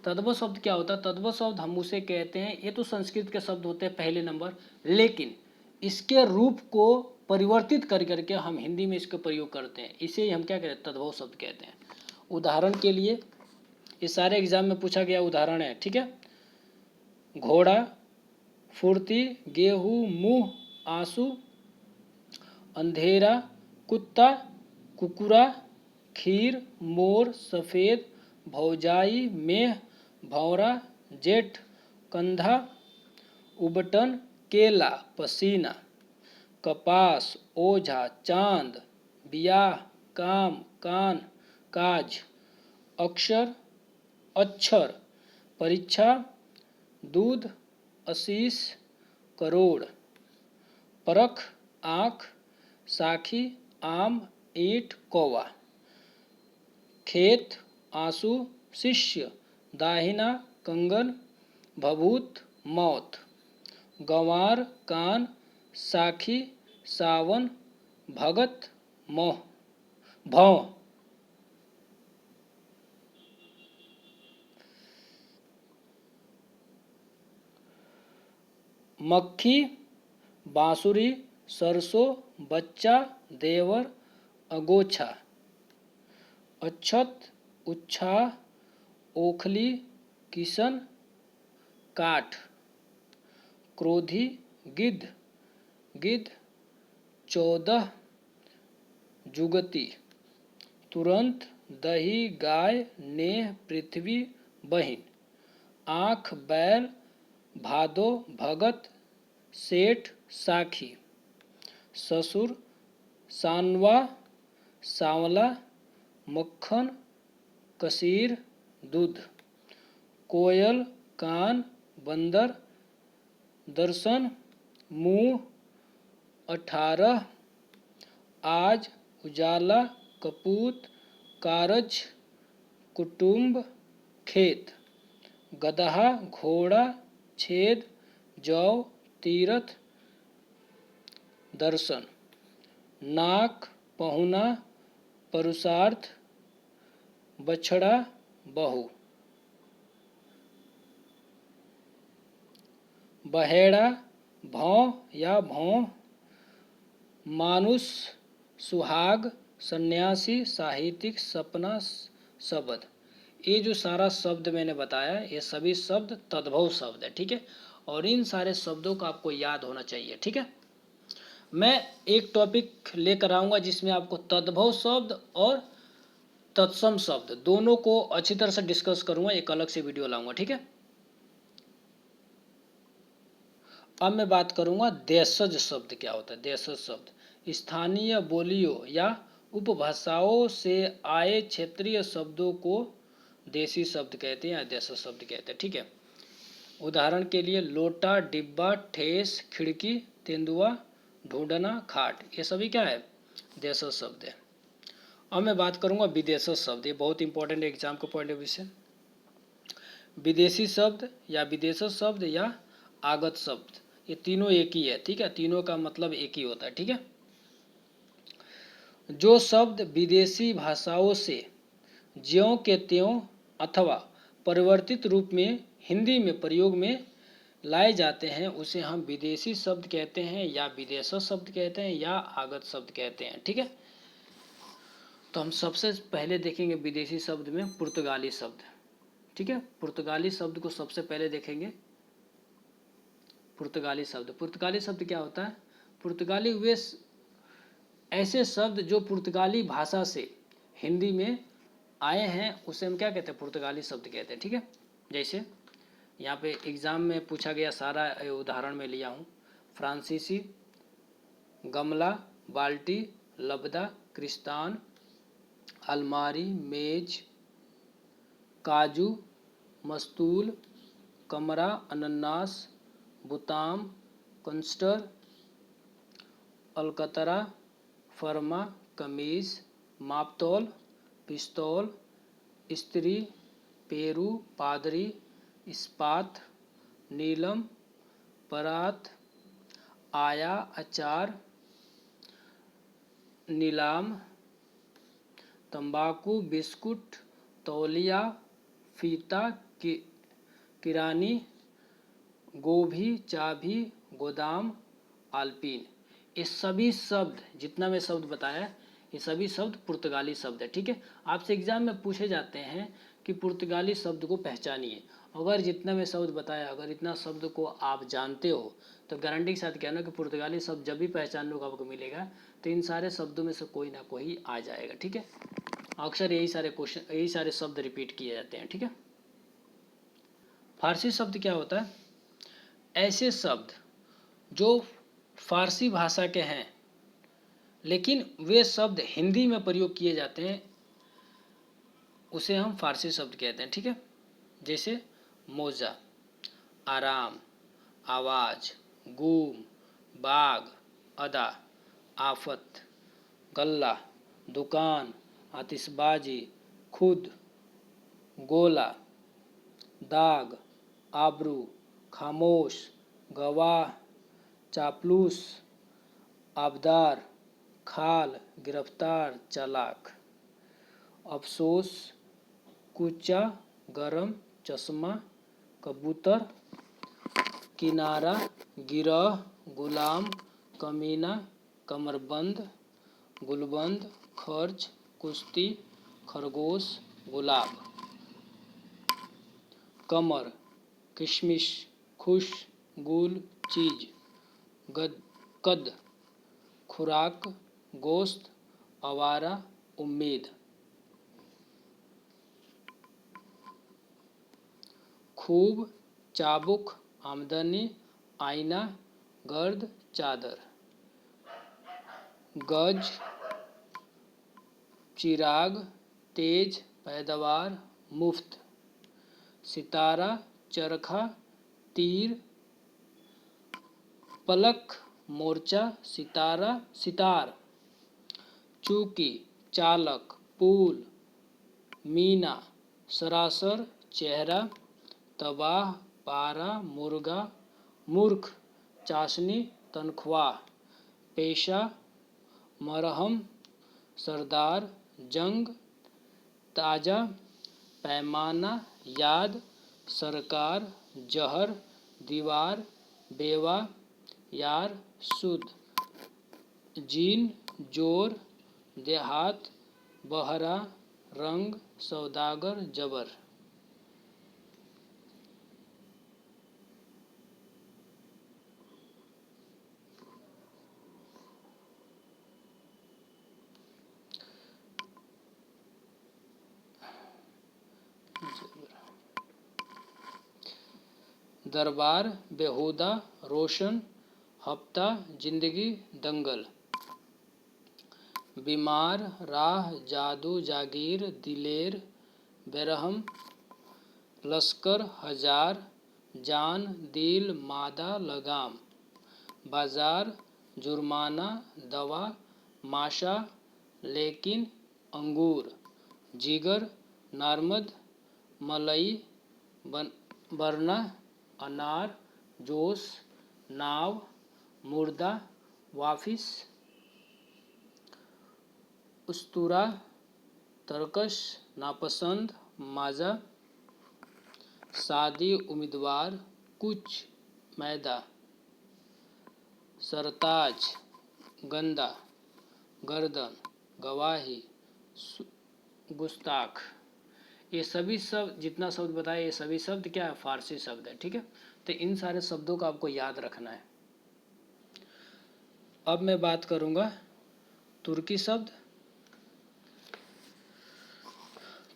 Speaker 1: तद्भव शब्द क्या होता है, तद्भव शब्द हम उसे कहते हैं, ये तो संस्कृत के शब्द होते हैं पहले नंबर, लेकिन इसके रूप को परिवर्तित कर करके हम हिंदी में इसका प्रयोग करते हैं, इसे ही हम क्या कहते हैं, तद्भव शब्द कहते हैं। उदाहरण के लिए, ये सारे एग्जाम में पूछा गया उदाहरण है। ठीक है, घोड़ा, फुर्ती, गेहूँ, मुँह, आंसू, अंधेरा, कुत्ता, कुकुरा, खीर, मोर, सफ़ेद, भौजाई, मेह, भौरा, जेठ, कंधा, उबटन, केला, पसीना, कपास, ओझा, चांद, बियाह, काम, कान, काज, अक्षर, अक्षर, परीक्षा, दूध, आशीष, करोड़, परख, आँख, साखी, आम, ईंट, कौवा, खेत, आंसू, शिष्य, दाहिना, कंगन, भभूत, मौत, गंवार, कान, साखी, सावन, भगत, मोह, भौं। मक्खी, बांसुरी, सरसों, बच्चा, देवर, अगोछा, अक्षत, उत्साह, ओखली, किशन, काठ, क्रोधी, गिद्ध, गिद्ध, 14, जुगती, तुरंत, दही, गाय, नेह, पृथ्वी, बहिन, आँख, बैल, भादो, भगत, सेठ, साखी, ससुर, सानवा, सांवला, मक्खन, कसीर, दूध, कोयल, कान, बंदर, दर्शन, मुंह, 18, आज, उजाला, कपूत, कारज, कुटुंब, खेत, गदहा, घोड़ा, छेद, जौ, तीरथ, दर्शन, नाक, पहुना, पुरुषार्थ, बछड़ा, बहू, बहेड़ा, भौं या भौं, मानुष, सुहाग, सन्यासी, साहित्यिक, सपना, शब्द। ये जो सारा शब्द मैंने बताया, ये सभी शब्द तद्भव शब्द है। ठीक है, और इन सारे शब्दों को आपको याद होना चाहिए। ठीक है, मैं एक टॉपिक लेकर आऊँगा जिसमें आपको तद्भव शब्द और तत्सम शब्द दोनों को अच्छी तरह से डिस्कस करूँगा, एक अलग से वीडियो लाऊंगा। ठीक है, अब मैं बात करूँगा देशज शब्द क्या होता है। देशज शब्द स्थानीय बोलियों या उपभाषाओं से आए क्षेत्रीय शब्दों को देशी शब्द कहते हैं या देशज शब्द कहते हैं। ठीक है, उदाहरण के लिए लोटा, डिब्बा, ठेस, खिड़की, तेंदुआ, ढूंढना, खाट, ये सभी क्या है, देशज शब्द है। अब मैं बात करूंगा विदेशज शब्द, ये बहुत इंपॉर्टेंट है एग्जाम के पॉइंट ऑफ व्यू से। विदेशी शब्द या विदेशज शब्द या आगत शब्द, ये तीनों एक ही है, ठीक है, तीनों का मतलब एक ही होता है, ठीक है। जो शब्द विदेशी भाषाओं से ज्यों के त्यों अथवा परिवर्तित रूप में हिंदी में प्रयोग में लाए जाते हैं उसे हम विदेशी शब्द कहते हैं या विदेशज शब्द कहते हैं या आगत शब्द कहते हैं, ठीक है। तो हम सबसे पहले देखेंगे विदेशी शब्द में पुर्तगाली शब्द, ठीक है। पुर्तगाली शब्द को सबसे पहले देखेंगे। पुर्तगाली शब्द क्या होता है? पुर्तगाली वे ऐसे शब्द जो पुर्तगाली भाषा से हिंदी में आए हैं उसे हम क्या कहते हैं? पुर्तगाली शब्द कहते हैं, ठीक है। जैसे यहाँ पे एग्ज़ाम में पूछा गया सारा उदाहरण में लिया हूँ। फ्रांसीसी, गमला, बाल्टी, लबदा, क्रिस्तान, अलमारी, मेज, काजू, मस्तूल, कमरा, अनन्नास, बुताम, कंस्टर, अलकतरा, फरमा, कमीज, मापतौल, पिस्तौल, स्त्री, पेरू, पादरी, इस्पात, नीलम, परात, आया, अचार, नीलाम, तंबाकू, बिस्कुट, तौलिया, फीता, किरानी, गोभी, चाभी, गोदाम, आल्पीन। ये सभी शब्द, जितना मैं शब्द बताया, ये सभी शब्द पुर्तगाली शब्द है, ठीक है। आपसे एग्जाम में पूछे जाते हैं कि पुर्तगाली शब्द को पहचानिए। अगर जितना मैं शब्द बताया, अगर इतना शब्द को आप जानते हो तो गारंटी के साथ कहना कि पुर्तगाली शब्द जब भी पहचानने को आपको मिलेगा तो इन सारे शब्दों में से कोई ना कोई आ जाएगा, ठीक है। अक्सर यही सारे शब्द रिपीट किए जाते हैं, ठीक है। फारसी शब्द क्या होता है? ऐसे शब्द जो फारसी भाषा के हैं लेकिन वे शब्द हिंदी में प्रयोग किए जाते हैं उसे हम फारसी शब्द कहते हैं, ठीक है। जैसे मोजा, आराम, आवाज़, गूम, बाग, अदा, आफत, गल्ला, दुकान, आतिशबाजी, खुद, गोला, दाग, आबरू, खामोश, गवाह, चापलूस, आबदार, खाल, गिरफ्तार, चालाक, अफसोस, कूचा, गरम, चश्मा, कबूतर, किनारा, गिरह, गुलाम, कमीना, कमरबंद, गुलबंद, खर्च, कुश्ती, खरगोश, गुलाब, कमर, किशमिश, खुश, गुल, चीज, कद, खुराक, गोश्त, आवारा, उम्मीद, खूब, चाबुक, आमदनी, आईना, गर्द, चादर, गज, चिराग, तेज, पैदावार, मुफ्त, सितारा, चरखा, तीर, पलक, मोर्चा, सितार, चूकी, चालक, पुल, मीना, सरासर, चेहरा, तबाह, पारा, मुर्गा, मूर्ख, चाशनी, तनख्वाह, पेशा, मरहम, सरदार, जंग, ताज़ा, पैमाना, याद, सरकार, जहर, दीवार, बेवा, यार, सुध, जीन, जोर, देहात, बहरा, रंग, सौदागर, जबर। दरबार, बेहुदा, रोशन, हफ्ता, जिंदगी, दंगल, बीमार, राह, जादू, जागीर, दिलेर, बेरहम, लश्कर, हजार, जान, दिल, मादा, लगाम, बाजार, जुर्माना, दवा, माशा, लेकिन, अंगूर, जिगर, नार्मद, मलई, वरना, अनार, जोश, नाव, मुर्दा, वापिस, उस्तुरा, तरकश, नापसंद, माजा, शादी, उम्मीदवार, कुछ, मैदा, सरताज, गंदा, गर्दन, गवाही, गुस्ताख। ये सभी शब्द, जितना शब्द बताया, ये सभी शब्द क्या है, फारसी शब्द है। ठीक है, तो इन सारे शब्दों को आपको याद रखना है। अब मैं बात करूंगा तुर्की शब्द।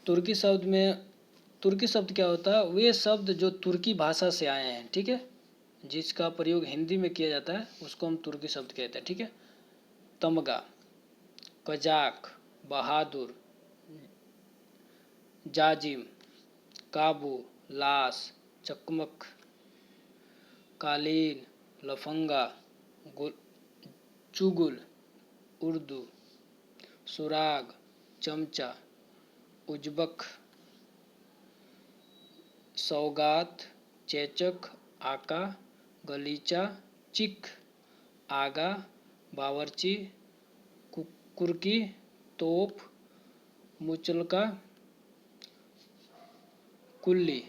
Speaker 1: तुर्की शब्द में, तुर्की शब्द क्या होता है, वे शब्द जो तुर्की भाषा से आए हैं। ठीक है, जिसका प्रयोग हिंदी में किया जाता है उसको हम तुर्की शब्द कहते हैं। ठीक है, तमगा, कजाक, बहादुर, जाजिम, काबू, लाश, चकमक, कालीन, लफंगा, चुगुल, उर्दू, सुराग, चमचा, उज्बक, सौगात, चेचक, आका, गलीचा, चिक, आगा, बावर्ची, कुर्की, तोप, मुचलका, कुल्ली,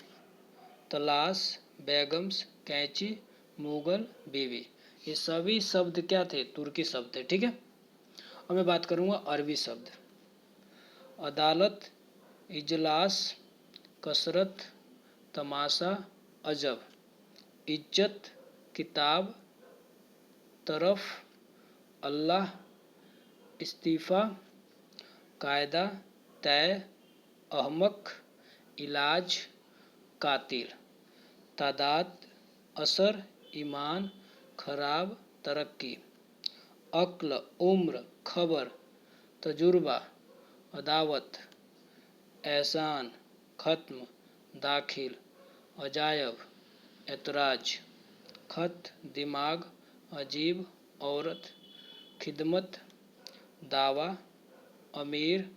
Speaker 1: तलाश, बेगम्स, कैंची, मुगल, बीवी। ये सभी शब्द क्या थे, तुर्की शब्द थे। ठीक है, अब मैं बात करूंगा अरबी शब्द। अदालत, इजलास, कसरत, तमाशा, अजब, इज्जत, किताब, तरफ, अल्लाह, इस्तीफ़ा, कायदा, तय, अहमक, इलाज, कातिल, तादाद, असर, ईमान, खराब, तरक्की, अक्ल, उम्र, खबर, तजुर्बा, अदावत, एहसान, खत्म, दाखिल, अजायब, एतराज, खत, दिमाग, अजीब, औरत, खिदमत, दावा, अमीर,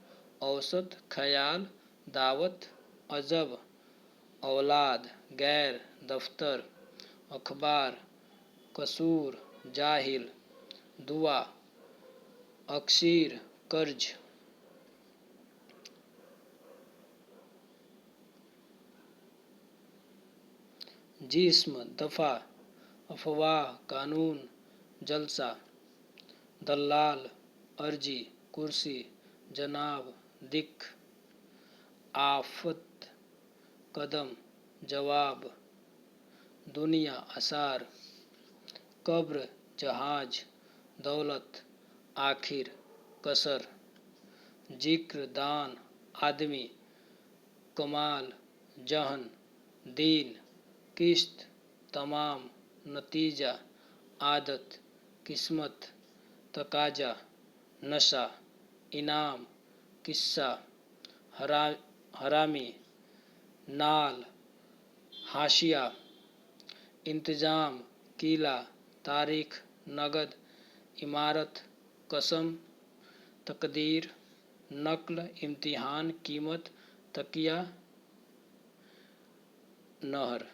Speaker 1: औसत, ख्याल, दावत, अजब, औलाद, गैर, दफ्तर, अखबार, कसूर, जाहिल, दुआ, अक्सीर, कर्ज। जिस्म, दफा, अफवाह, कानून, जलसा, दलाल, अर्जी, कुर्सी, जनाब, दिक, आफत, कदम, जवाब, दुनिया, असार, कब्र, जहाज, दौलत, आखिर, कसर, जिक्र, दान, आदमी, कमाल, जहन, दीन, किश्त, तमाम, नतीजा, आदत, किस्मत, तकाजा, नशा, इनाम, किस्सा, हरामी, नाल, हाशिया, इंतजाम, किला, तारीख, नगद, इमारत, कसम, तकदीर, नक्ल, इम्तिहान, कीमत, तकिया, नहर।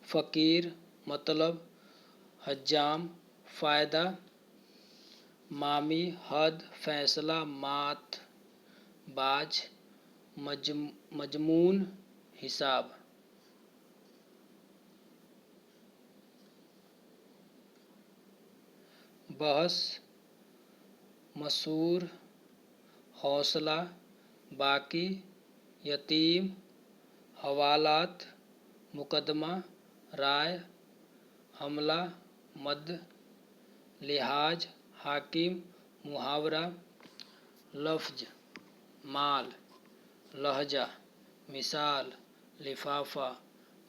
Speaker 1: फ़कीर, मतलब, हज्जाम, फ़ायदा, मामी, हद, फैसला, मात, बाज, मजमून, हिसाब। बहस, मसूर, हौसला, बाकी, यतीम, हवालात, मुकदमा, राय, हमला, मद, लिहाज, हाकिम, मुहावरा, लफ्ज, माल, लहजा, मिसाल, लिफाफा,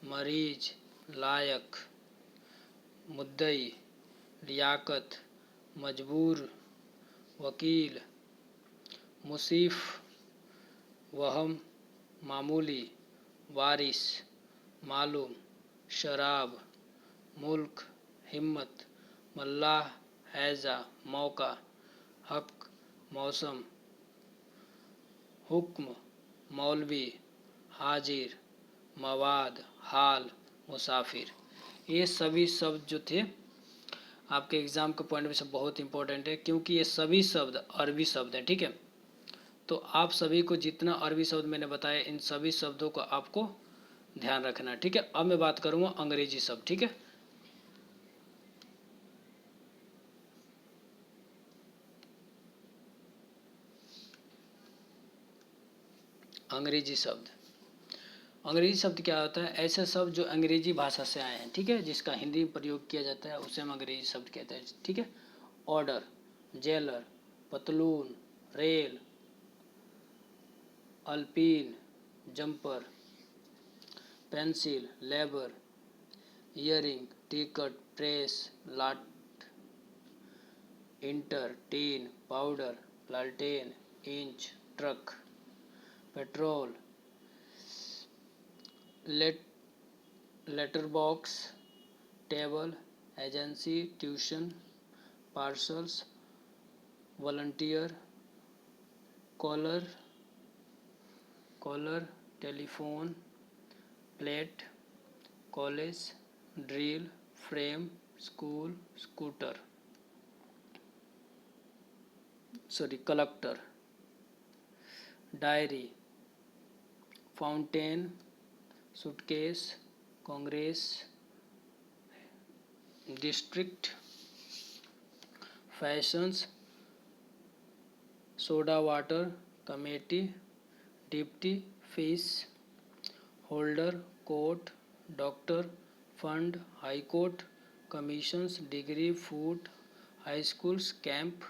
Speaker 1: मरीज, लायक, मुद्दई, लियाकत, मजबूर, वकील, मुसीफ, वहम, मामूली, वारिस, मालूम, शराब, मुल्क, हिम्मत, मल्लाह, हैजा, मौका, हक, मौसम, हुक्म, मौलवी, हाजिर, मवाद, हाल, मुसाफिर। ये सभी शब्द जो थे आपके एग्जाम के पॉइंट में से बहुत इंपॉर्टेंट है, क्योंकि ये सभी शब्द अरबी शब्द हैं। ठीक है, तो आप सभी को जितना अरबी शब्द मैंने बताया इन सभी शब्दों को आपको ध्यान रखना है। ठीक है, अब मैं बात करूँगा अंग्रेजी शब्द। ठीक है, अंग्रेजी शब्द। अंग्रेजी शब्द क्या होता है? ऐसे शब्द जो अंग्रेजी भाषा से आए हैं, ठीक है, जिसका हिंदी में प्रयोग किया जाता है उसे हम अंग्रेजी शब्द कहते हैं। ठीक है, ऑर्डर, जेलर, पतलून, रेल, अल्पीन, jumper, pencil, labour, earring, ticket, press, लाट, इंटर, टीन, पाउडर, लालटेन, inch, truck, petrol, letter box, table, agency, tuition, parcels, volunteer, collar, telephone, plate, college, drill, frame, school, scooter, collector, diary, fountain, suitcase, congress, district, fashions, soda water, committee, deputy, fees, holder, court, doctor, fund, high court, commissions, degree, food, high schools, camp,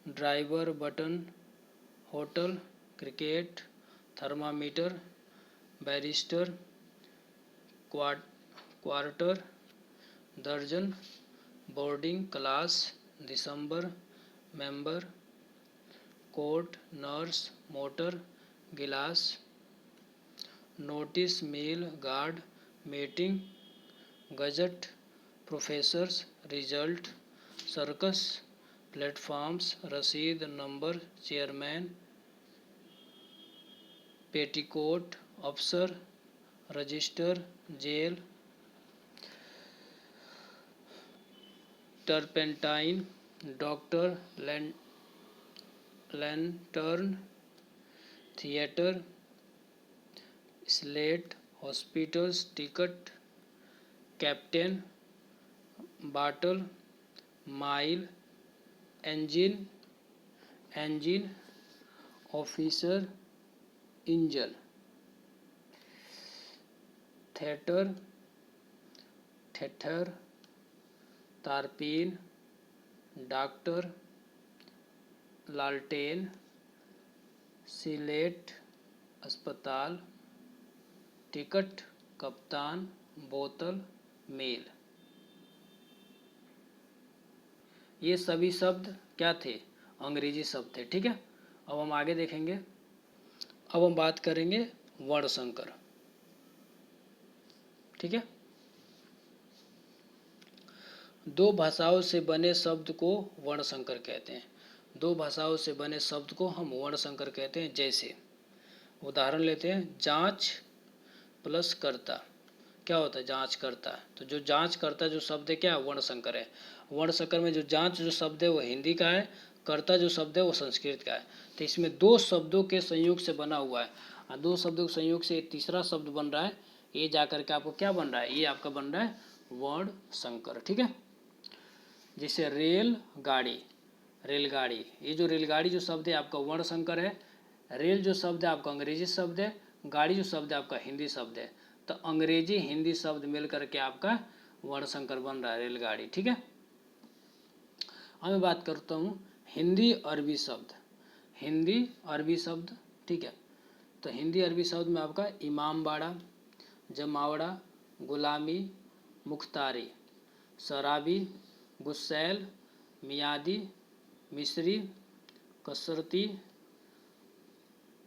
Speaker 1: driver, button, hotel, cricket, thermometer, barrister, quarter, दर्जन, boarding class, दिसंबर, member, court, nurse, motor, गिलास, notice, mail, guard, meeting, gazette, professors, result, circus, platforms, रसीद, number, chairman, petticoat, अफसर, register, jail, turpentine, doctor, lantern, theatre, slate, hospitals, ticket, captain, bottle, mile, engine, officer, engine, थेटर, तारपीन, doctor, लालटेन, सिलेट, अस्पताल, ticket, कप्तान, बोतल, मेल। ये सभी शब्द क्या थे? अंग्रेजी शब्द थे। ठीक है, अब हम आगे देखेंगे। अब हम बात करेंगे वर्ण संकर। ठीक है, दो भाषाओं से बने शब्द को वर्ण संकर कहते हैं। दो भाषाओं से बने शब्द को हम वर्ण संकर कहते हैं। जैसे उदाहरण लेते हैं, जांच प्लस कर्ता। क्या होता है? जांच करता। तो जो जांच करता जो शब्द है क्या? वर्ण संकर है। वर्ण संकर में जो जांच जो शब्द है वो हिंदी का है, कर्ता जो शब्द है वो संस्कृत का है। तो इसमें दो शब्दों के संयोग से बना हुआ है, और दो शब्दों के संयोग से तीसरा शब्द बन रहा है। ये जाकर के आपको क्या बन रहा है? ये आपका बन रहा है वर्ण संकर। ठीक है, जैसे रेलगाड़ी, ये जो रेलगाड़ी जो शब्द है आपका वर्ण संकर है। रेल जो शब्द है आपका अंग्रेजी शब्द है, गाड़ी जो शब्द है आपका हिंदी शब्द है। तो अंग्रेजी हिंदी शब्द मिल करके आपका वर्ण संकर बन रहा है रेलगाड़ी। ठीक है, अब मैं बात करता हूँ हिंदी अरबी शब्द। हिंदी अरबी शब्द, ठीक है, तो हिंदी अरबी शब्द में आपका इमामबाड़ा, जमावड़ा, गुलामी, मुख्तारी, शराबी, गुस्सैल, मियादी, मिस्री, कसरती,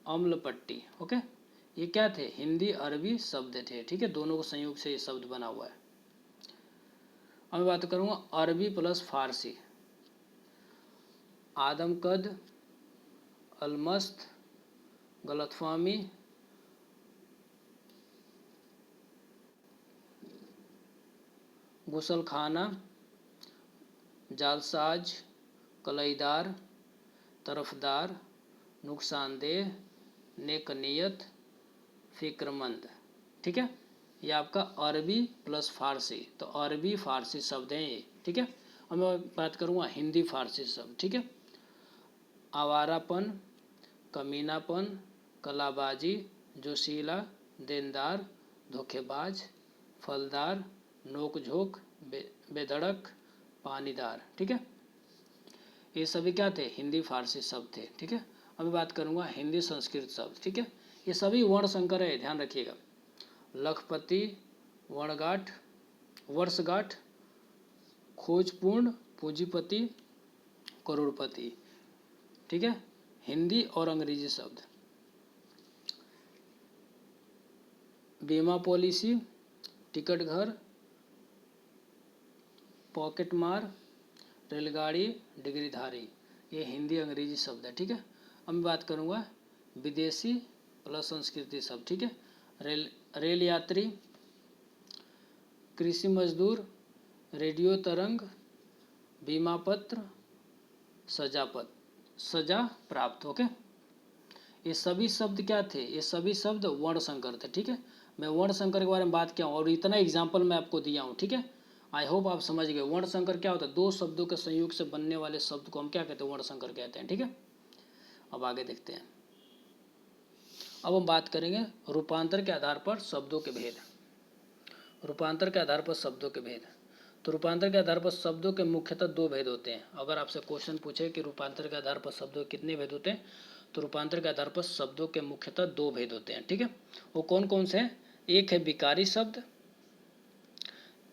Speaker 1: अम्लपट्टी। ओके, ये क्या थे? हिंदी अरबी शब्द थे। ठीक है, दोनों को संयोग से ये शब्द बना हुआ है। अब मैं बात करूँगा अरबी प्लस फारसी। आदमकद, अलमस्त, गलतफहमी, गुसलखाना, जालसाज, कलईदार, तरफदार, नुकसानदेह, नेकनियत, फिक्रमंद। ठीक है, ये आपका अरबी प्लस फारसी, तो अरबी फारसी शब्द हैं ये। ठीक है, अब मैं बात करूँगा हिंदी फारसी शब्द। ठीक है, आवारापन, कमीनापन, कलाबाजी, जोशीला, देनदार, धोखेबाज, फलदार, नोकझोंक, बेधड़क, पानीदार। ठीक है, ये सभी क्या थे? हिंदी फारसी शब्द थे। ठीक है, अभी बात करूँगा हिंदी संस्कृत शब्द। ठीक है, ये सभी वर्ण संकर है, ध्यान रखिएगा। लखपति, वर्णगांठ, वर्षगांठ, खोजपूर्ण, पूंजीपति, करोड़पति। ठीक है, हिंदी और अंग्रेजी शब्द। बीमा पॉलिसी, टिकट घर, पॉकेट मार, रेलगाड़ी, डिग्रीधारी, ये हिंदी अंग्रेजी शब्द है। ठीक है, अब मैं बात करूँगा विदेशी प्लस संस्कृति शब्द। ठीक है, रेल यात्री, कृषि मजदूर, रेडियो तरंग, बीमा पत्र, सजा प्राप्त। ओके, ये सभी शब्द क्या थे? ये सभी शब्द वर्ण संकर थे। ठीक है, मैं वर्ण संकर के बारे में बात किया हूँ और इतना एग्जाम्पल मैं आपको दिया हूँ। ठीक है, आई होप आप समझ गए। वर्ण संकर क्या होता है? दो शब्दों के संयोग से बनने वाले शब्द को हम क्या कहते हैं? वर्ण संकर कहते हैं। ठीक है, अब आगे देखते हैं। अब हम बात करेंगे रूपांतर के आधार पर शब्दों के भेद। रूपांतर के आधार पर शब्दों के भेद। तो रूपांतर के आधार पर शब्दों के मुख्यतः दो भेद होते हैं। अगर आपसे क्वेश्चन पूछे कि रूपांतर के आधार पर शब्दों के कितने भेद होते हैं, तो रूपांतर के आधार पर शब्दों के मुख्यतः दो भेद होते हैं। ठीक है, वो कौन कौन से हैं? एक है विकारी शब्द,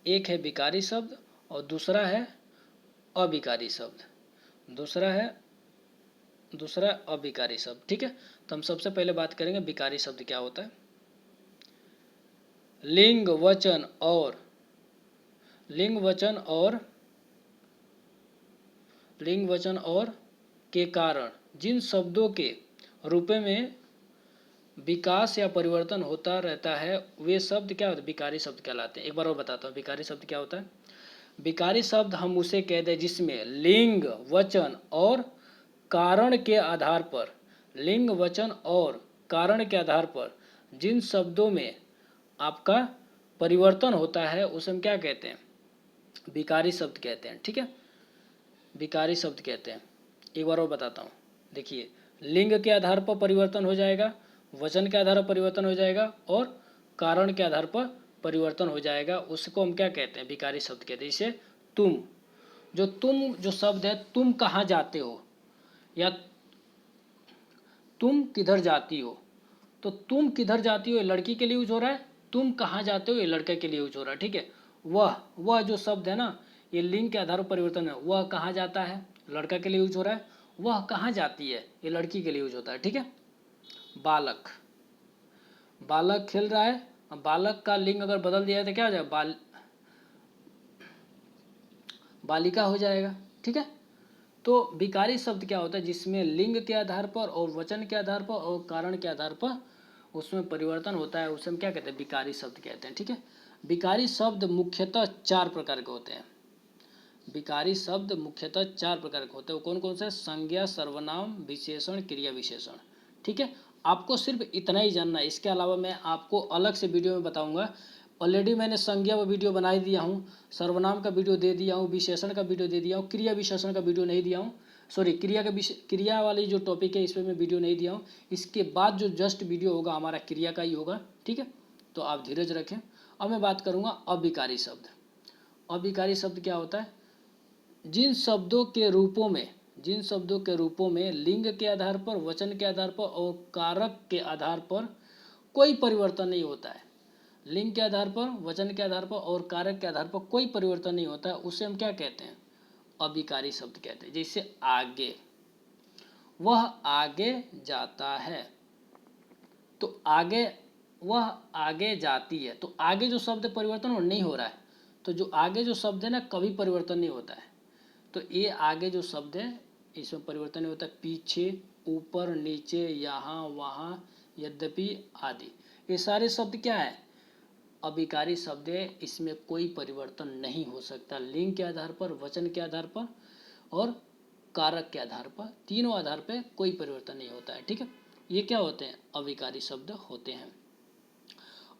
Speaker 1: एक है विकारी शब्द और दूसरा है अविकारी शब्द। दूसरा अविकारी शब्द। ठीक है, तो हम सबसे पहले बात करेंगे विकारी शब्द क्या होता है। लिंग वचन और के कारण जिन शब्दों के रूपे में विकास या परिवर्तन होता रहता है, वे शब्द क्या होते हैं? विकारी शब्द कहलाते हैं। एक बार और बताता हूँ विकारी शब्द क्या होता है। विकारी शब्द हम उसे कहते हैं जिसमें लिंग वचन और कारण के आधार पर जिन शब्दों में आपका परिवर्तन होता है उसे हम क्या कहते हैं? विकारी शब्द कहते हैं। ठीक है, विकारी शब्द कहते हैं। एक बार और बताता हूँ, देखिए, लिंग के आधार पर परिवर्तन हो जाएगा, वचन के आधार पर परिवर्तन हो जाएगा और कारण के आधार पर परिवर्तन हो जाएगा, उसको हम क्या कहते हैं? विकारी शब्द कहते हैं। जैसे तुम जो शब्द है, तुम कहाँ जाते हो या तुम किधर जाती हो, तो तुम किधर जाती हो ये लड़की के लिए यूज हो रहा है, तुम कहाँ जाते हो ये लड़के के लिए यूज हो रहा है। ठीक है, वह जो शब्द है ना, ये लिंग के आधार पर परिवर्तन है। वह कहाँ जाता है लड़का के लिए यूज हो रहा है, वह कहाँ जाती है ये लड़की के लिए यूज होता है। ठीक है, बालक खेल रहा है, अब बालक का लिंग अगर बदल दिया तो क्या हो जाएगा? बालिका हो जाएगा। ठीक है, तो विकारी शब्द क्या होता है? जिसमें लिंग के आधार पर और वचन के आधार पर और कारण के आधार पर उसमें परिवर्तन होता है, उसे हम क्या कहते हैं? विकारी शब्द कहते हैं। ठीक है, विकारी शब्द मुख्यतः चार प्रकार के होते हैं। विकारी शब्द मुख्यतः चार प्रकार के होते हैं। वो कौन कौन से? संज्ञा, सर्वनाम, विशेषण, क्रिया विशेषण। ठीक है, आपको सिर्फ इतना ही जानना है, इसके अलावा मैं आपको अलग से वीडियो में बताऊंगा। ऑलरेडी मैंने संज्ञा का वीडियो बना ही दिया हूँ, सर्वनाम का वीडियो दे दिया हूँ, विशेषण का वीडियो दे दिया हूँ, क्रिया विशेषण का वीडियो नहीं दिया हूँ। सॉरी, क्रिया वाली जो टॉपिक है इस पर मैं वीडियो नहीं दिया हूँ। इसके बाद जो जस्ट वीडियो होगा हमारा क्रिया का ही होगा। ठीक है, तो आप धीरज रखें। अब मैं बात करूँगा अविकारी शब्द। अविकारी शब्द क्या होता है? जिन शब्दों के रूपों में लिंग के आधार पर, वचन के आधार पर और कारक के आधार पर कोई परिवर्तन नहीं होता है। लिंग के आधार पर, वचन के आधार पर और कारक के आधार पर कोई परिवर्तन नहीं होता है, उसे हम क्या कहते हैं? अविकारी शब्द कहते हैं। जैसे आगे, वह आगे जाता है, तो आगे, वह आगे जाती है, तो आगे जो शब्द परिवर्तन नहीं हो रहा है, तो जो आगे जो शब्द है ना कभी परिवर्तन नहीं होता है। तो ये आगे जो शब्द है इसमें परिवर्तन नहीं होता, पीछे, ऊपर, नीचे, यहाँ, वहाँ, यद्यपि आदि, ये सारे शब्द क्या है, अभिकारी शब्द है, इसमें कोई परिवर्तन नहीं हो सकता। लिंग के आधार पर, वचन के आधार पर और कारक के आधार पर, तीनों आधार पर कोई परिवर्तन नहीं होता है। ठीक है, ये क्या होते हैं, अभिकारी शब्द होते हैं।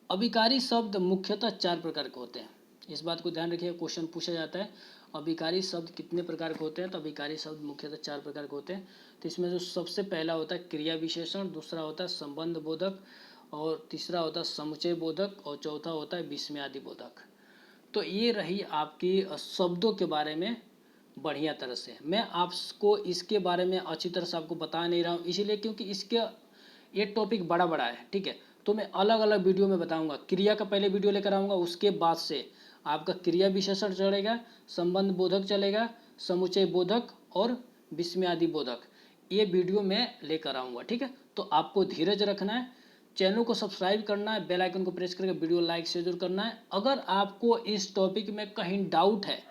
Speaker 1: अभिकारी शब्द मुख्यतः 4 प्रकार के होते हैं, इस बात को ध्यान रखिए, क्वेश्चन पूछा जाता है अभिकारी शब्द कितने प्रकार के होते हैं, तो अभिकारी शब्द मुख्यतः 4 प्रकार के होते हैं। तो इसमें जो सबसे पहला होता है क्रिया विशेषण, दूसरा होता है संबंध बोधक, और तीसरा होता है समुच्चय बोधक, और चौथा होता है विस्मयादि बोधक। तो ये रही आपकी शब्दों के बारे में बढ़िया तरह से। मैं आपको इसके बारे में अच्छी तरह से आपको बता नहीं रहा हूँ, इसीलिए क्योंकि इसके ये टॉपिक बड़ा बड़ा है। ठीक है, तो मैं अलग अलग वीडियो में बताऊंगा। क्रिया का पहले वीडियो लेकर आऊँगा, उसके बाद से आपका क्रिया विशेषण चलेगा, संबंध बोधक चलेगा, समुच्चय बोधक और विस्मयादि बोधक, ये वीडियो मैं लेकर आऊँगा। ठीक है, तो आपको धीरज रखना है, चैनल को सब्सक्राइब करना है, बेल आइकन को प्रेस करके वीडियो लाइक शेयर जरूर करना है। अगर आपको इस टॉपिक में कहीं डाउट है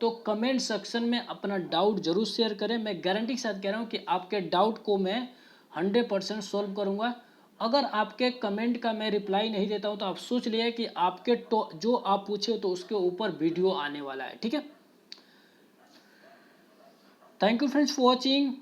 Speaker 1: तो कमेंट सेक्शन में अपना डाउट जरूर शेयर करें। मैं गारंटी के साथ कह रहा हूँ कि आपके डाउट को मैं 100% सॉल्व करूँगा। अगर आपके कमेंट का मैं रिप्लाई नहीं देता हूँ तो आप सोच लिए कि आपके जो आप पूछे तो उसके ऊपर वीडियो आने वाला है। ठीक है, thank you friends for watching.